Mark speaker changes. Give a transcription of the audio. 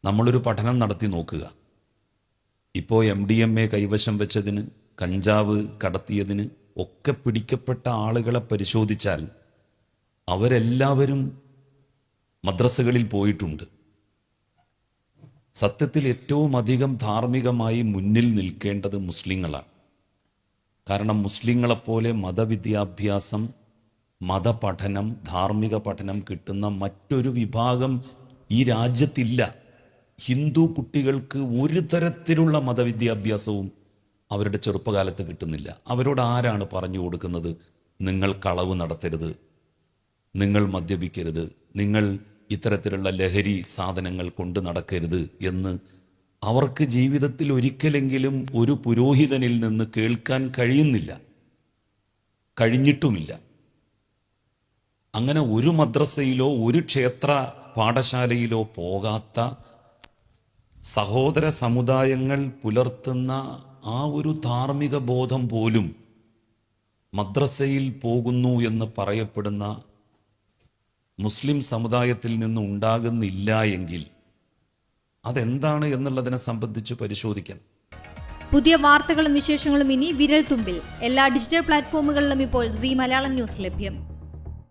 Speaker 1: നമ്മളൊരു പഠനം നടത്തി നോക്കുക. ഇപ്പോൾ MDMA കൈവശം വെച്ചതിന്, കഞ്ചാവ് കടത്തിയതിന് ഒക്കെ പിടിക്കപ്പെട്ട ആളുകളെ പരിശോധിച്ചാൽ അവരെല്ലാവരും മദ്രസകളിൽ പോയിട്ടുണ്ട്. സത്യത്തിൽ ഏറ്റവും അധികം ധാർമ്മികമായി മുന്നിൽ നിൽക്കേണ്ടത് മുസ്ലിങ്ങളാണ്. കാരണം മുസ്ലിങ്ങളെപ്പോലെ മതവിദ്യാഭ്യാസം, മതപഠനം, ധാർമ്മിക പഠനം കിട്ടുന്ന മറ്റൊരു വിഭാഗം ഈ രാജ്യത്തില്ല. ഹിന്ദു കുട്ടികൾക്ക് ഒരു തരത്തിലുള്ള മതവിദ്യാഭ്യാസവും അവരുടെ ചെറുപ്പകാലത്ത് കിട്ടുന്നില്ല. അവരോട് ആരാണ് പറഞ്ഞു കൊടുക്കുന്നത്, നിങ്ങൾ കളവ് നടത്തരുത്, നിങ്ങൾ മദ്യപിക്കരുത്, നിങ്ങൾ ഇത്തരത്തിലുള്ള ലഹരി സാധനങ്ങൾ കൊണ്ട് നടക്കരുത് എന്ന് അവർക്ക് ജീവിതത്തിൽ ഒരിക്കലെങ്കിലും ഒരു പുരോഹിതനിൽ നിന്ന് കേൾക്കാൻ കഴിയുന്നില്ല, കഴിഞ്ഞിട്ടുമില്ല. അങ്ങനെ ഒരു മദ്രസയിലോ ഒരു ക്ഷേത്ര പാഠശാലയിലോ പോകാത്ത സഹോദര സമുദായങ്ങൾ പുലർത്തുന്ന ആ ഒരു ധാർമ്മിക ബോധം പോലും മദ്രസയിൽ പോകുന്നു എന്ന് പറയപ്പെടുന്ന മുസ്ലിം സമുദായത്തിൽ നിന്ന് ഉണ്ടാകുന്നില്ല എങ്കിൽ അതെന്താണ് എന്നുള്ളതിനെ സംബന്ധിച്ച് പരിശോധിക്കണം.
Speaker 2: പുതിയ വാർത്തകളും വിശേഷങ്ങളും ഇനി വിരൽ തുമ്പിൽ. എല്ലാ ഡിജിറ്റൽ പ്ലാറ്റ്ഫോമുകളിലും ഇപ്പോൾ സീ മലയാളം ന്യൂസ് ലഭ്യം.